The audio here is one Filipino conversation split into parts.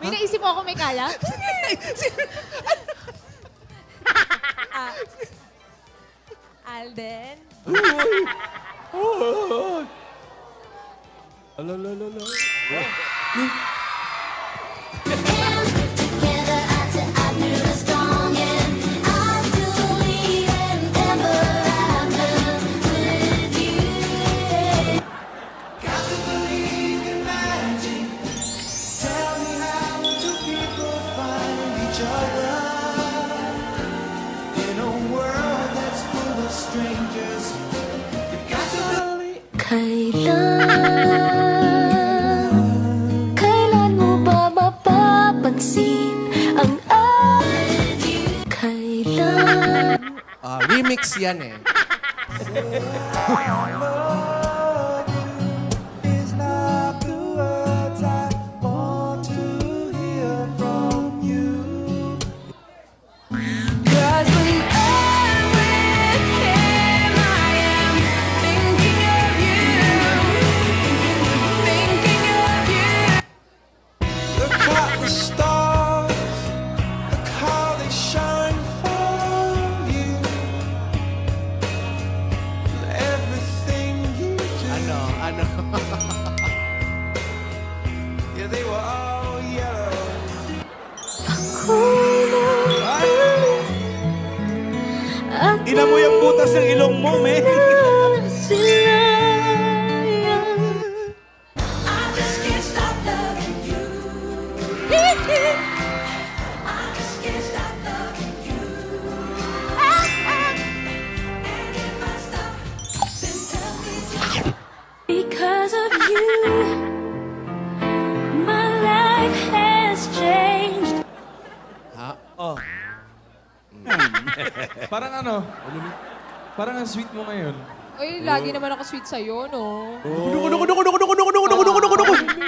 May naisip mo ako may kaya? Alden? Alalala. Kailan mo ba mapapansin ang kailan? Remix yan eh. Cause when I'm with him, I am thinking of you, thinking of you. Look at the stars, look how they shine for you. Everything you do. Ano? Yeah, they were all yellow. Inamoy ang butas ng ilong mo, men. Because of you, my life has changed. Oh. Parang ano? Parang ang sweet mo ngayon. Uy, lagi naman ako sweet sa'yo, no?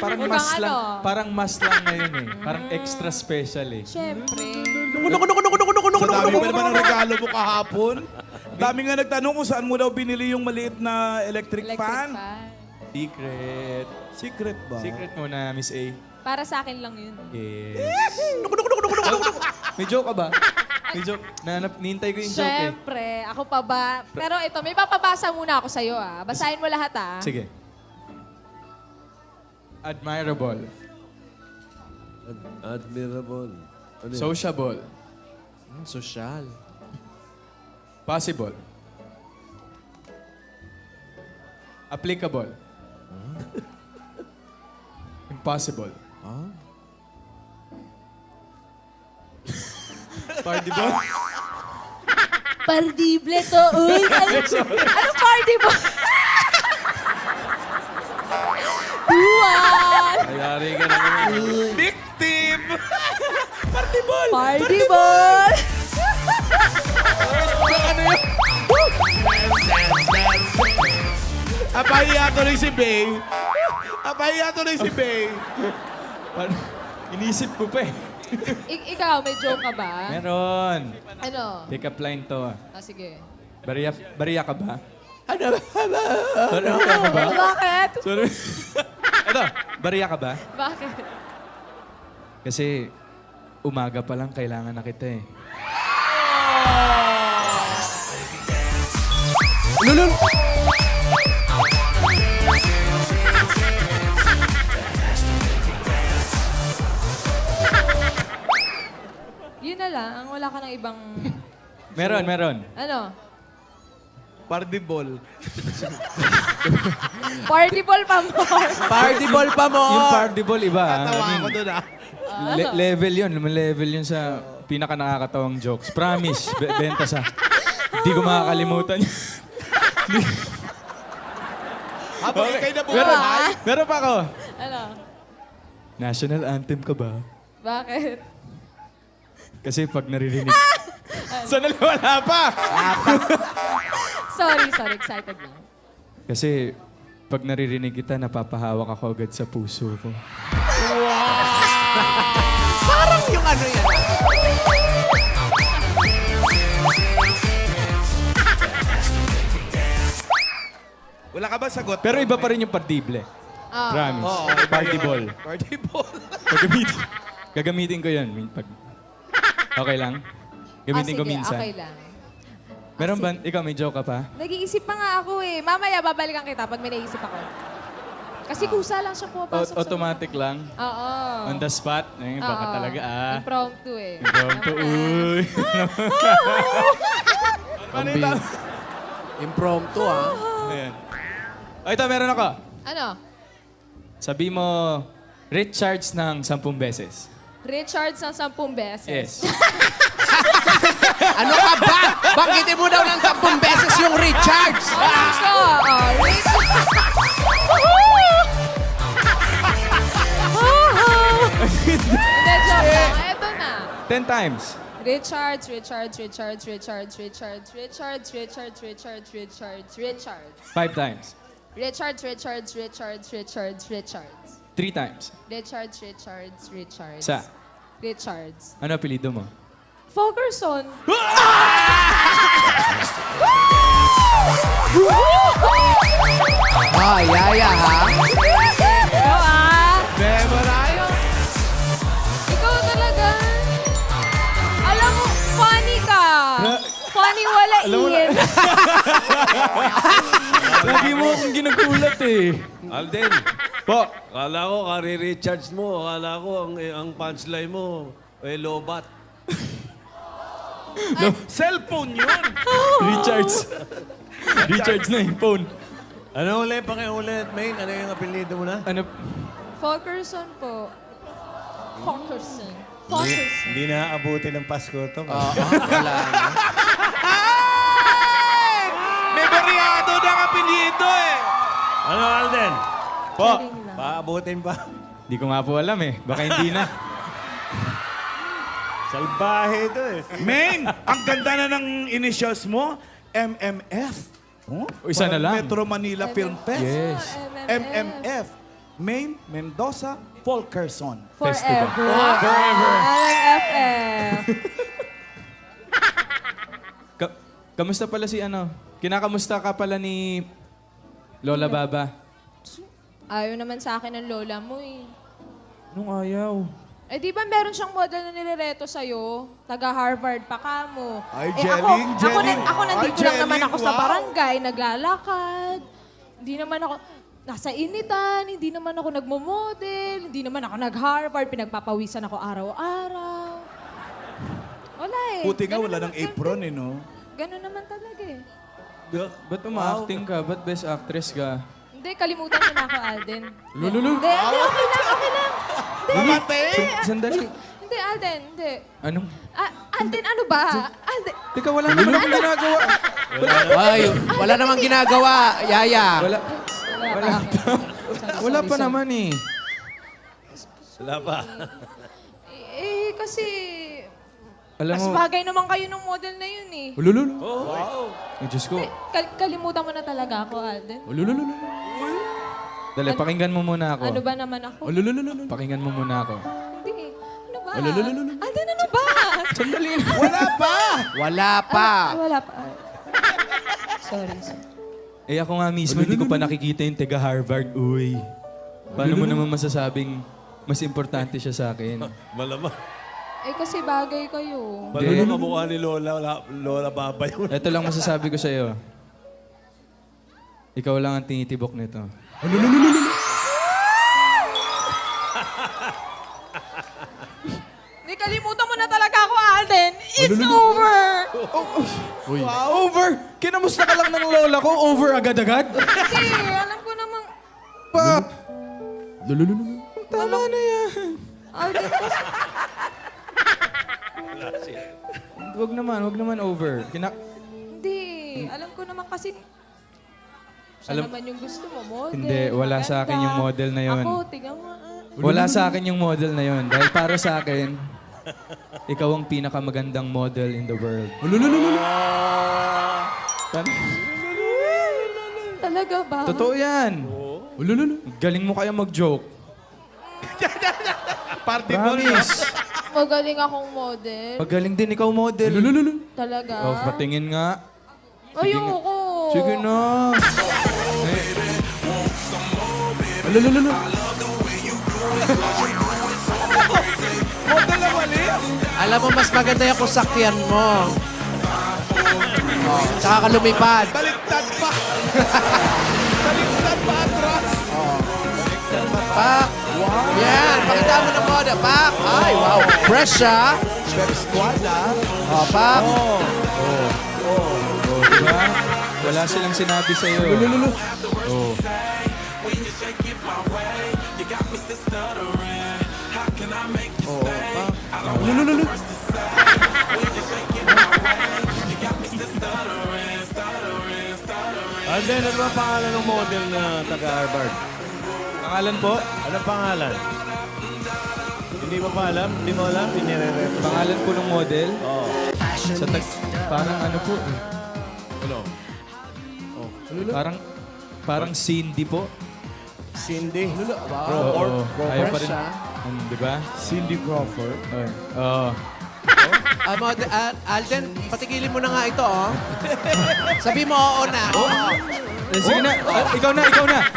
Parang Mukhang mas lang, ano? parang mas lang ngayon eh. Parang extra special eh. Siyempre. Sa dami pa naman ang regalo mo kahapon. Dami nga nagtanong kung saan mo daw binili yung maliit na electric, Electric fan. Secret. Secret ba? Secret muna, Miss A. Para sa akin lang yun. Yes. May joke ka ba? May joke. Nihintay ko yung joke eh. Siyempre. Ako pa ba? Pero ito, may papabasa muna ako sa'yo, ah. Basahin mo lahat, ah. Sige. Admirable. Admirable. Ano yun? Sociable. Social. Possible. Applicable. Impossible. Pardible. Pardible to, uy. Ano party ba? Duwan! Ayari ka na naman. Victim! Party ball! Apahiya tuloy si Bay. Apahiya tuloy si Bay. Inisip ko pa eh. Ikaw, may joke ka ba? Meron. Ano? Pick up line to. Sige. Bariya ka ba? Ano ba? Bariya ka ba? Bakit? Sorry. Ito, bariya ka ba? Bakit? Kasi umaga pa lang kailangan na kita eh. Lulul! Yun na lang. Wala ka ng ibang... Meron. Ano? Party ball. Party ball pa mo. Party ball pa mo! Yung pardible iba. Tawa ako doon ah. Level yun. Level yun sa pinaka nakakatawang jokes. Promise. Benta sa... Hindi ko makakalimutan. Habang ikay na Meron. buhay. Meron pa ako. Ano? National anthem ka ba? Bakit? Kasi pag naririnig... Sana wala pa! Sorry. Excited lang. Kasi pag naririnig kita, napapahawak ako agad sa puso ko. Parang yung ano yan. Wala ka ba sagot? Pero iba pa rin yung pardible. Promise. Oo, Party ball. Party ball. Pagamitin. Gagamitin ko yun. Pag... Okay lang? Gamitin ko sige, minsan. okay lang. Meron ba? Ikaw, may joke ka pa? Nag-iisip pa nga ako eh. Mamaya, babalikan kita pag may naisip ako. Kasi kusa lang siya pumapasok Automatic lang? Oo. On the spot? Ay, baka Oo. talaga Impromptu eh. Impromptu. Uy. Impromptu, ah. Ayan. O, ito, meron ako. Ano? Sabi mo, recharge ng 10 beses. Richard sa 10 beses. Yes. Ano ka ba? Banggitin mo daw ng 10 beses yung recharge. So, Hindi, joke lang. Eto na. 10 times. Richards. 5 times. Richards. 3 times. Richards. Isa. Richards. Ano apelido mo? Fulkerson. Ah, yaya, ha? Ikaw ah. Memorize. Ikaw talaga. Alam mo, funny ka. Funny wala iyan. Lagi mo akong ginagulat eh. Alden, Po. akala ko kare-recharge mo. Akala ko ang punchline mo, lobat. Cellphone yun! Recharge. Recharge na yung phone. Ano ulit? Pakiulit, main. Ano yung apelido mo na? Ano? Fulkerson po. Fulkerson. Hindi na aabutin ng Pasko to. Wala na. May variado ng apelyido eh! Ano, Alden? Po. Paabutin pa. Di ko nga po alam eh. Baka hindi na. Salbahe to eh. Main, ang ganda na ng initials mo, MMF. Oh, Isa na parang lang. Metro Manila Film Fest. Yes. MMF. Main Mendoza Fulkerson. Festival. Forever. LMFF. Kamusta pala si ano? Kinakamusta ka pala ni Lola Baba? Ayaw naman sa akin ng lola mo eh. Nung ayaw. Eh di ba meron siyang model na nirereto sa'yo? Taga-Harvard pa ka mo. Ay, eh, Jelling, ako, Jelling. ako nandito Ay, lang naman Jelling, ako sa wow. barangay, naglalakad. Hindi naman ako, nasa initan, hindi naman ako nagmo-model, hindi naman ako nag-Harvard, pinagpapawisan ako araw-araw. Wala eh. Buti nga Ganun wala naman- ng apron eh, no? Ganun naman talaga eh. Ba't uma-acting ka? Ba't best actress ka? Hindi, kalimutan mo na ako, Alden. Lululu. Hindi, okay lang. Mamatay! Sandali. Hindi, Alden, hindi. Anong? Alden, ano ba? Alden, Teka, wala naman akong ginagawa. Ay, wala namang ginagawa, yaya. Wala pa naman eh. Wala pa. eh, kasi... Alam Mas mo, bagay naman kayo ng model na yun eh. ulululu. Wow. Ay, Diyos ko. Kalimutan mo na talaga ako, Alden. Ulululu. Dali, pakinggan mo muna ako. Ano ba naman ako? Ulululu. Pakinggan mo muna ako. Hindi. Ano ba? Ulululu. Alden, ano ba? Sandali na. Wala pa! Wala pa. Wala pa. Sorry. Eh ako nga mismo, hindi ko pa nakikita yung taga Harvard. Uy. Paano mo naman masasabing mas importante siya sa akin? Malamang. Eh, kasi bagay kayo. Malamang kamukha ni Lola Baba yun. Ito lang masasabi ko sa'yo. Ikaw lang ang tinitibok nito. Hindi, kalimutan mo na talaga ako, Alden. It's over. Over! Kinamusta ka lang ng lola ko? Over agad-agad? Kasi, alam ko namang... Pa! Tama na yan. Alden, kasi... Wag naman over. Hindi. Alam ko naman kasi... Siya Alam- naman yung gusto mo, model. Hindi, wala sa akin maganda. yung model na yun. Ako, tingnan mo. Wala sa akin yung model na yon. Dahil para sa akin, ikaw ang pinakamagandang model in the world. Talaga ba? Totoo yan. Galing mo kaya mag-joke. Party ball. Promise. Magaling akong model. Pagaling din ikaw model. Talaga? Oh, patingin nga. Ayoko. Sige na. Alam mo, mas maganda yung kusakyan mo. Oh, tsaka ka lumipad. Baliktad pa! Baliktad pa atras! Pak! Wow! Yan, pakita mo ng moda. Pak! Ay, wow! Fresh, ah! Pep squad, ah. Oh, pak! Diba? Wala silang sinabi sa'yo. Oh. Alden, ano ba pangalan ng model na taga-Harvard? Pangalan po? Anong pangalan? Hindi mo pa alam? Hindi mo alam? Inire-represent? Pangalan po ng model? Oo. Sa parang ano po? Ano? Parang Cindy po. Cindy. Oo. Ayaw pa rin. Di ba? Cindy Crawford. Oo. Alden, patigilin mo na nga ito, oh. Sabi mo, oo na. Oo. Sige na. Ikaw na.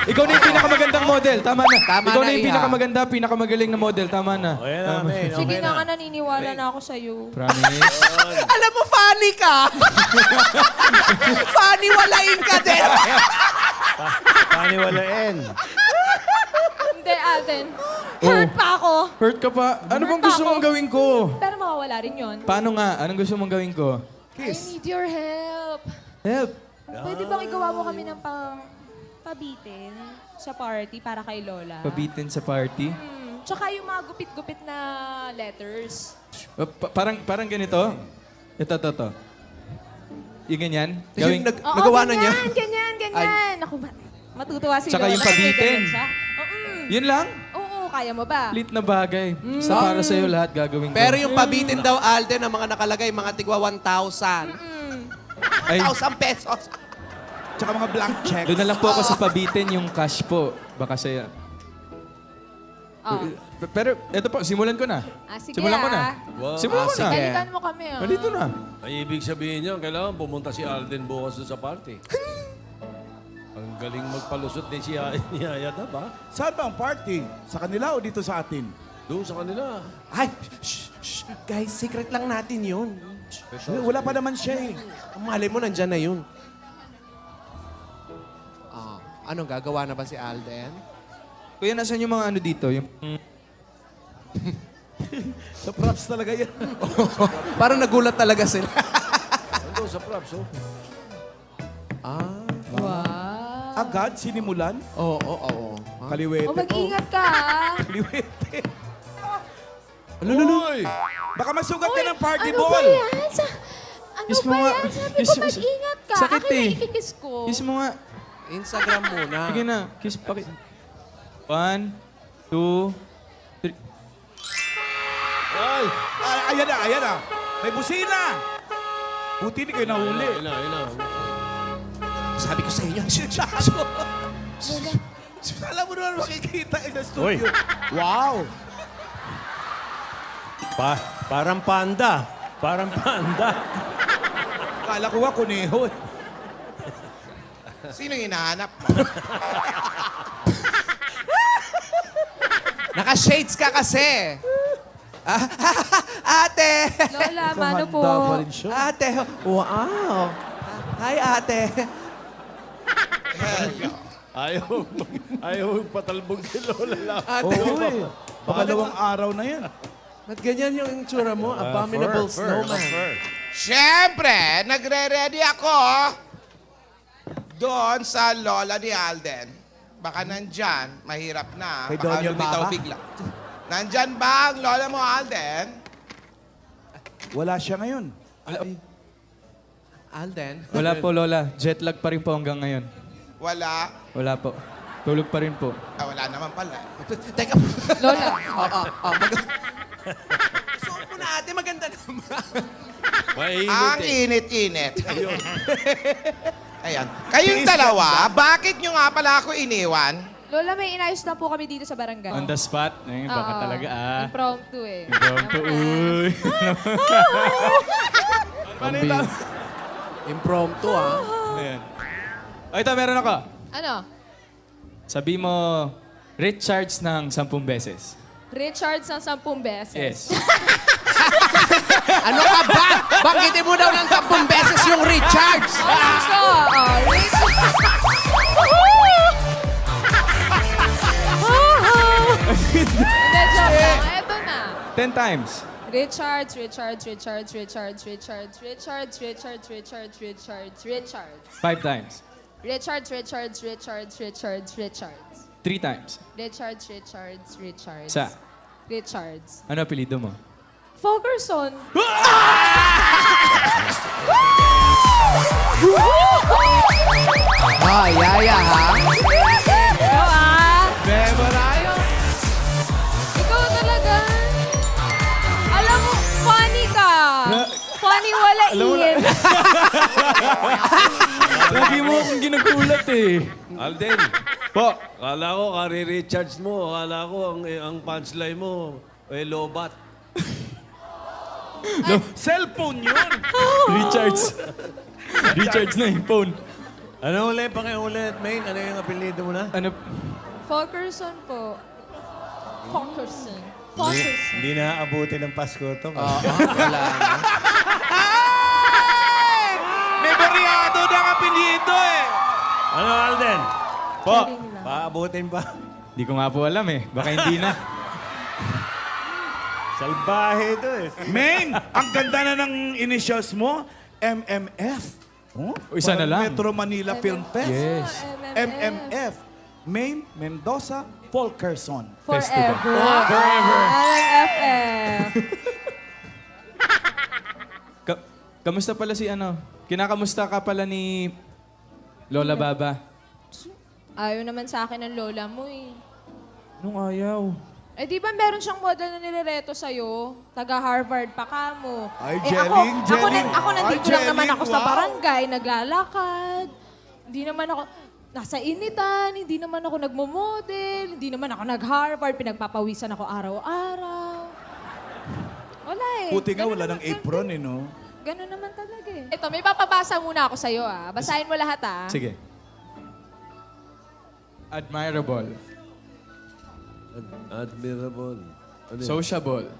Ikaw na yung pinakamagandang model. Tama na. Tama Ikaw na, na yung Iha. pinakamaganda, pinakamagaling na model. Tama na. O yan na, May. Sige Okay na na. nga, naniniwala na ako sa'yo. Promise. Alam mo, funny ka. Funny, walain ka din. Paniwalain. Hindi, Alden. Hurt pa ako. Hurt ka pa. Ano bang gusto mong gawin ko? Pero mawawala rin yun. Paano nga? Anong gusto mong gawin ko? I need your help. Help. Pwede bang igawa mo kami ng pabitin sa party para kay Lola? Pabitin sa party. Tsaka yung mga gupit-gupit na letters. Parang ganito. Ito. Yung ganyan. Yung Gawin. Oo, nagawa na niya. Ganyan. Ako, matutuwa si Tsaka Lola. yung kasi may pabitin. ganyan siya. Yun lang? Oo, kaya mo ba? Lit na bagay. Sa para sa'yo lahat gagawin ko. Pero yung pabitin daw, Alden, ang mga nakalagay, mga tigwa 1,000. Ay, 1,000 pesos. Tsaka mga blank check. doon na lang po ako sa pabitin yung cash po. Baka saya. Oh. Pero eto po, simulan ko na. Sige Simulan ko na. Wow. Simulan ko na. sige. Balikan mo kami, ah. Dito na. Ay, ibig sabihin niya, kailangan pumunta si Alden bukas doon sa party. Ang galing magpalusot din si Yaya, ba? Saan ba ang party? Sa kanila o dito sa atin? Doon sa kanila. Ay, guys, secret lang natin yun. Wala pa naman siya eh. Ang malay mo, nandyan na yun. Anong gagawa na ba si Alden? Kuya, nasan yung mga ano dito? Yung Sa props talaga yan. Parang nagulat talaga sila. Doon sa props, oh. Wow. Agad, sinimulan. Oo. Kaliwete. Mag-ingat ka, ah. Kaliwete. Uy! Baka masugat ka ng party Ano ba ball. yan? Ano Kiss mo ba nga. yan? Sabi Kiss ko, mo- mag-ingat ka. Sakit Akin eh. na ikikiss ko. kiss mo nga. Instagram muna. Sige na. Kiss pa. 1, 2, 3. Ay! Ayan na. May busina. Buti hindi kayo nahuli. Ayun na. Sabi ko sa inyo. Sinado. Alam mo naman makikita sa studio. Wow. Parang panda. Parang panda. Kala ko nga kuneho. Sino hinahanap mo? Naka-shades ka kasi. Ate! Lola, mano po. Tumanda pa rin siya. Ate! Wow! Hi, ate! Ayaw patalbog kay Lola lang. Ate! Oo eh. Pangalawang araw na yan. Ba't ganyan yung itsura mo? Abominable snowman. Siyempre, nagre-ready ako doon sa lola ni Alden. Baka nandyan, mahirap na. Kay Baka Doña lumitaw Baba? bigla. Nandyan ba ang lola mo, Alden? Wala siya ngayon. Alden? Wala po, Lola. Jet lag pa rin po hanggang ngayon. Wala. Wala po. Tulog pa rin po. Wala naman pala. Teka. Lola. Suot mo na, ate. Maganda naman. Ang init-init. Ayan. Kayong dalawa, bakit nyo nga pala ako iniwan? Lola, may inayos na po kami dito sa barangay. On the spot. Baka Oo. talaga Impromptu eh. Impromptu. Uy. Impromptu, ah. Ayan. O, ito, meron ako. Ano? Sabi mo, recharge ng 10 beses. Recharge ng 10 beses. Yes. Ano ka ba? Banggitin mo daw ng 10 beses yung Richards. So, Hindi, joke lang. Eto na. 10 times. Richards, Richards, Richards, Richards, Richards, Richards, Richards, Richards, Richards, Richards. 5 times. Richards, Richards, Richards, Richards, Richards. 3 times. Richards, Richards, Richards. Sa? Richards. Ano apelido mo? Fulkerson. Ah, yaya ha? Ikaw Memoraya. Ikaw talaga. Alam mo, funny ka. Funny wala iyan. Lagi mo akong ginagulat eh. Alden, Po. akala ko kare-recharge mo. Akala ko ang punchline mo, lobat. Cellphone yun. Richards. Richards na yung phone. Ano ulit? Pakiulit, main. Ano yung apelido mo na? Ano? Fulkerson po. Fulkerson. Fulkerson. Hindi na abutin ng Pasko to. Wala na. May variado ng apelido eh. Ano, Alden? Po. Paabutin pa. Di ko nga po alam eh. Baka hindi na. Salbahe to eh. Main, ang ganda na ng initials mo, MMF. Oh, Isa na parang lang. Metro Manila Film Fest. Yes. MMF. Main Mendoza Fulkerson. Festival. Forever. Alang FF. Kamusta pala si ano? Kinakamusta ka pala ni Lola Baba? Ayaw naman sa akin ng lola mo eh. Nung ayaw. Eh di ba meron siyang model na nirereto sa'yo? Taga-Harvard pa ka mo. Ay, eh, Jelling, Jelling. Ako nandito Ay, lang naman Jelling, ako sa wow. barangay, naglalakad. Hindi naman ako, nasa initan, hindi naman ako nagmo-model, hindi naman ako nag-Harvard, pinagpapawisan ako araw-araw. Wala eh. Buti nga Ganun wala naman- ng apron eh, no? Ganun naman talaga eh. Ito, may papabasa muna ako sa'yo ah. Basahin mo lahat ah. Sige. Admirable. Admirable. Ano yun? Sociable.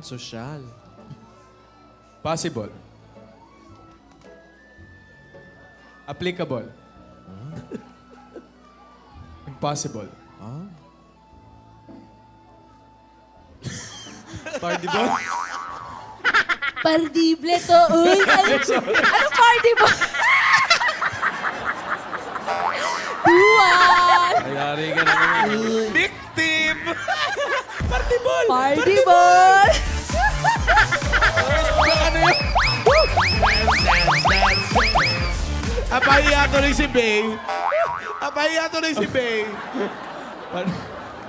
Sosyal. Possible. Applicable. Impossible. Pardible. Pardible to, uy! Ano party ba? Duwan! Ayari ka naman. Victim! Party ball! Apahiya tuloy si Bay. Apahiya tuloy si Bay.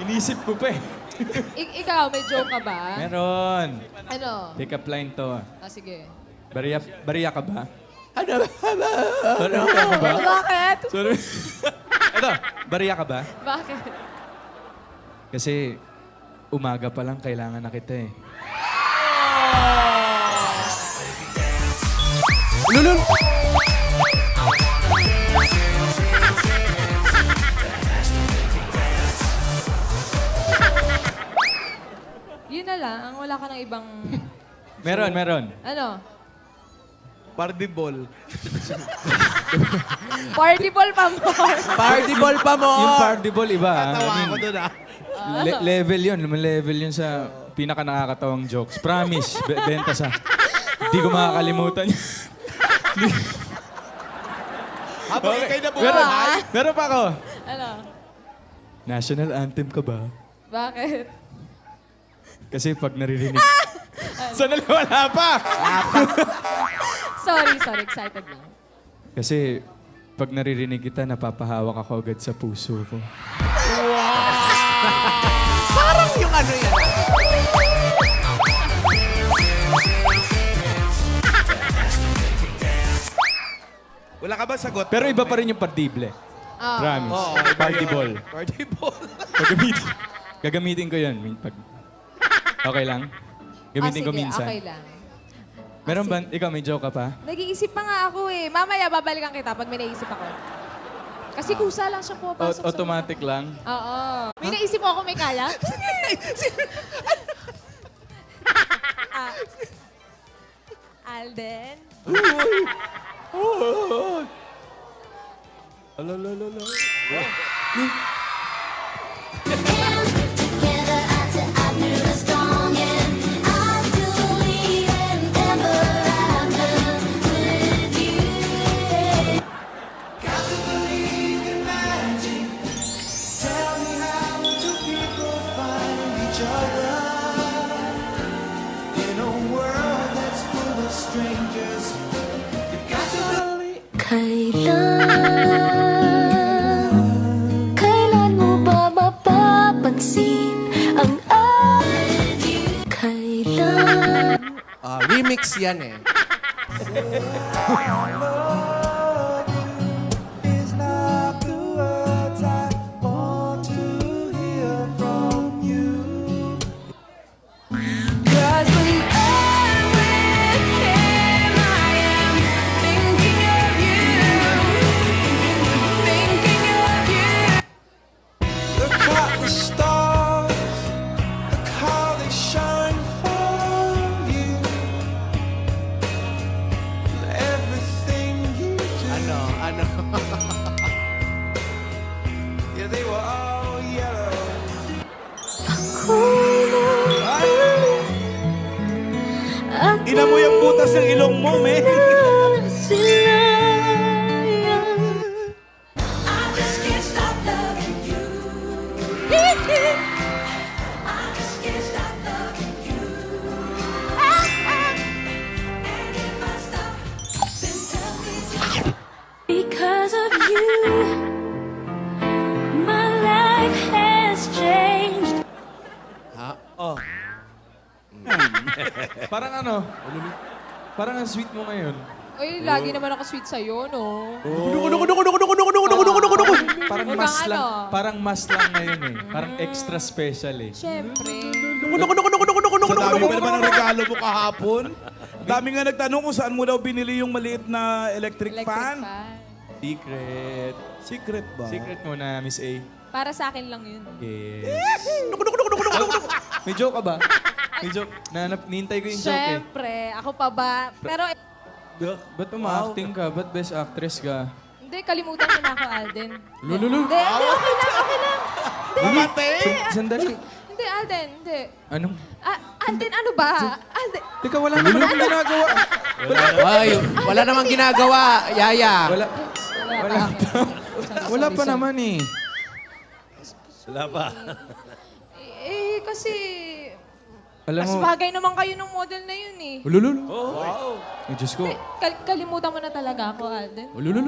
Inisip ko pa eh. Ikaw, may joke ka ba? Meron. Ano? Pick up line to. Sige. Bariya ka ba? Bakit? Sorry. Ito, bariya ka ba? Bakit? Kasi umaga pa lang kailangan na kita eh. Lulun! Yun na lang. Wala ka ng ibang... Meron. Ano? Party ball. Party ball pa mo. Party ball pa mo! Yung pardible iba. Tawa ako doon ah. Level yun. Level yun sa pinaka nakakatawang jokes. Promise. Benta sa... Hindi ko makakalimutan. Habang ikay na Meron, buhay. meron pa ako. Ano? National anthem ka ba? Bakit? Kasi pag naririnig... Sana wala pa! Sorry. Excited lang. Kasi pag naririnig kita, napapahawak ako agad sa puso ko. Parang yung ano yan. Wala ka ba sagot? Pero iba pa rin yung pardible. Ah. Promise. Oo, Party ball. Party ball. Gagamitin ko yun. Pag... Okay lang? Gamitin ko sige, minsan. okay lang. Meron ba? Ikaw, may joke ka pa? Nag-iisip pa nga ako eh. Mamaya babalikan kita pag may naisip ako. Kasi kusa lang siya pumapasok sa... Automatic lang? Oo. May naisip mo ako may kaya? Alden. Together until I feel the strong and I believe in ever after with you. Got to believe in magic. Tell me how do people find each other in a world that's full of strangers? You got to believe. Kailan mo ba mapapansin ang kailan? Remix yan eh. Is not the words I want to hear from you. 'Cause when I'm with him, I am thinking of you, thinking of you. Look at the stars, look how they shine for you. Everything you do, Ano? yeah, they were all yellow. Inamoy ang butas ng ilong mo, men. I just can't stop loving you. I just can't stop loving you. And if I stop, then tell me just because of you, my life has changed. Parang ano? Parang ang sweet mo ngayon. Uy, lagi naman ako sweet sa'yo, no? Parang Huwag mas kang lang, ano. parang mas lang ngayon eh. Parang extra special eh. Siyempre. Sa dami pa naman ang regalo mo kahapon. Dami nga nagtanong kung saan mo daw binili yung maliit na electric Electric fan. fan. Secret. Secret ba? Secret muna, Miss A. Para sa akin lang yun. Yes. May joke ka ba? May joke. Nihintay ko yung joke eh. Siyempre. Ako pa ba? Pero Ba't uma-acting ka? Ba't best actress ka? hindi, kalimutan mo na ako, Alden. Lululu. Hindi, okay lang, okay lang. Sandali. Hindi, Alden, hindi. Anong? Alden, ano ba? Alden, Teka, wala naman akong ginagawa. Wala namang ginagawa, Yaya. Wala. Wala pa naman eh. Wala pa. kasi... Alam Mas mo, bagay naman kayo ng model na yun eh. ululul. Wow. Ay, Diyos ko. Kalimutan mo na talaga ako, Alden. Ululul.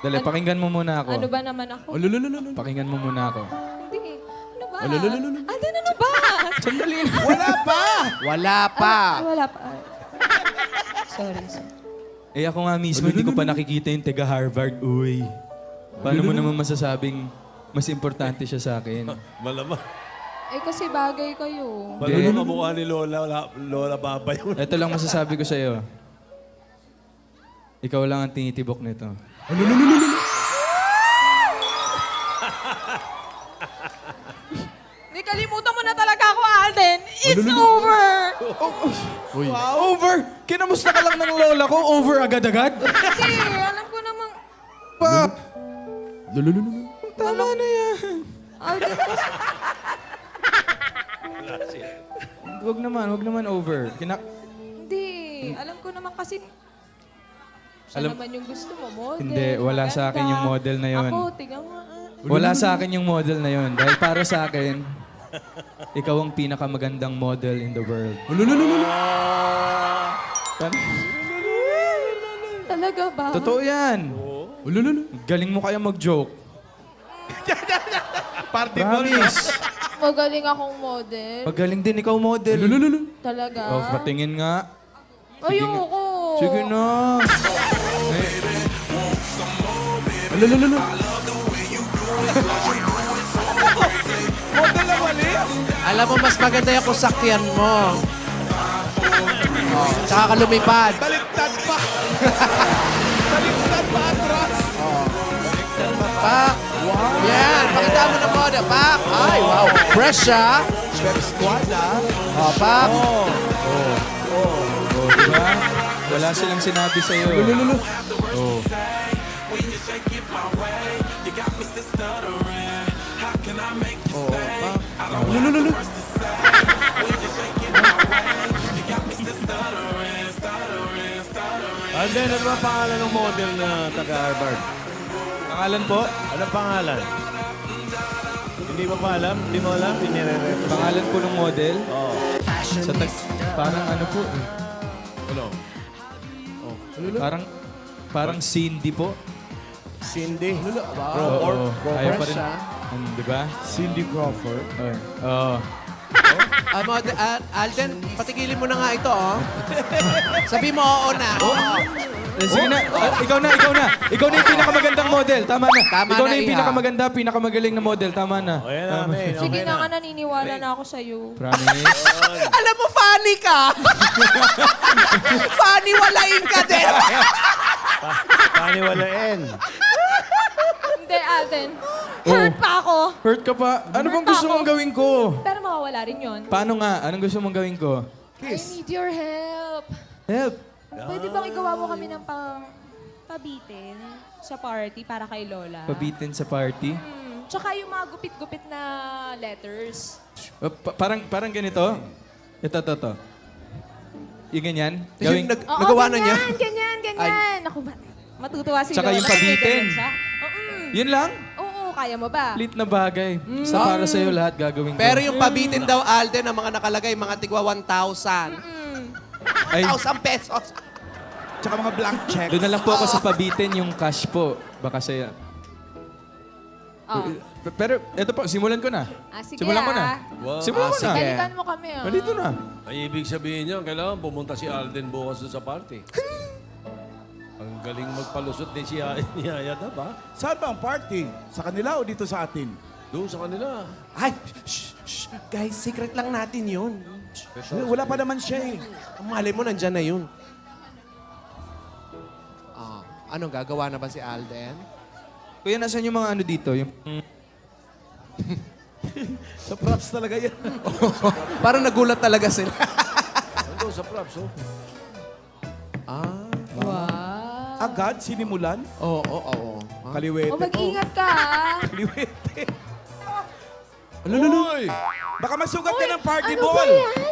Dali, pakinggan mo muna ako. Ano ba naman ako? Ululul. Pakinggan mo muna ako. Hindi. Ano ba? Alden, ano ba? Sandali na. Wala pa! Wala pa. Wala pa. Sorry. Eh ako nga mismo, hindi ko pa nakikita yung taga Harvard. Uy. Paano mo naman masasabing mas importante siya sa akin? Malamang. Eh kasi bagay kayo. Paano yung kamukha ni Lola Baba yun? Ito lang masasabi ko sa'yo. Ikaw lang ang tinitibok nito. Hindi, kalimutan mo na talaga ako, Alden. It's over. Over! Kinamusta ka lang ng lola ko? Over agad-agad? Kasi alam ko namang... Pap! Tama na yan. Alden, kasi... Wag naman over. Hindi. Alam ko naman kasi... Siya naman yung gusto mo, model. Hindi, wala sa akin yung model na yun. Ako, tiga mo. Wala sa akin yung model na yon. Dahil para sa akin, ikaw ang pinakamagandang model in the world. Talaga ba? Totoo yan. Galing mo kaya mag-joke. Party ball. Promise. Magaling akong model. Magaling din ikaw model. Talaga? Oh, patingin nga. Ayoko. Sige na. Alam mo, mas maganda yung kusakyan mo. Oh, tsaka ka lumipad. Baliktad pa! Baliktad pa atras! Pak! Yan, pakita mo na moda. Pak! Ay, wow. Fresh, ah. Pep squad, ah. Oh, Pak. Oh, Diba? Wala silang sinabi sa'yo. Oh. Alden, ano ba pangalan ng model na taga-Harvard? Pangalan po? Ano pangalan? Hindi mo pa alam? Hindi mo alam? Inire-rep. Pangalan po ng model? Oo. Sa parang ano po eh. Ano? Parang Cindy po. Cindy. Oo. Ayaw pa rin. Di ba? Cindy Crawford. Oo. Alden, patigilin mo na nga ito, oh. Sabi mo, oo na. Oo. Sige na. Ikaw na. Ikaw na yung pinakamagandang model. Tama na. Tama Ikaw na, na yung Iha. pinakamaganda, pinakamagaling na model. Tama na. O yan namin. Sige Okay na nga, naniniwala na ako sa'yo. Promise? Alam mo, funny ka. Funny, walain ka din. Paniwalain. Hindi, Alden. Hurt pa ako. Hurt ka pa? Ano bang gusto mong gawin ko? Pero mawawala rin yun. Paano nga? Anong gusto mong gawin ko? I need your help. Help. Pwede bang igawa mo kami ng pabitin sa party para kay Lola? Pabitin sa party? Tsaka yung mga gupit-gupit na letters. Parang ganito? Ito. Yung ganyan? Yung Gawing... nagawa na niya. Ganyan. Ako ba? Matutuwa si Tsaka Lola. yung kasi pabitin. ganyan siya. Yun lang? Oo, kaya mo ba? Lit na bagay. Sa para sa'yo lahat gagawin ko. Pero yung pabitin daw, Alden, ang mga nakalagay, mga tigwa 1,000. Ay, 1,000 pesos. Tsaka mga blank check. doon na lang po ako sa pabitin yung cash po. Baka sa'yo. Oh. Pero eto po, simulan ko na. Sige Simulan ko na. Wow. Simulan ko na. sige. Balikan mo kami, Nandito na. Ay, ibig sabihin niyo, kailangan pumunta si Alden bukas doon sa party. Ang galing magpalusot ni si Yaya, ba? Saan ba ang party? Sa kanila o dito sa atin? Doon sa kanila. Ay, shh. Guys, secret lang natin yun. Wala pa naman siya eh. Ang malay mo, nandyan na yun. Anong gagawa na ba si Alden? Kuya, nasan yung mga ano dito? Yung... Sa props talaga yan. Parang nagulat talaga sila. Doon sa props, oh. Wow. Agad, sinimulan. Oo. Kaliwete. O, mag-ingat ka, ha? Kaliwete. Uy! Baka masugat ka ng party Ano ball. ba yan?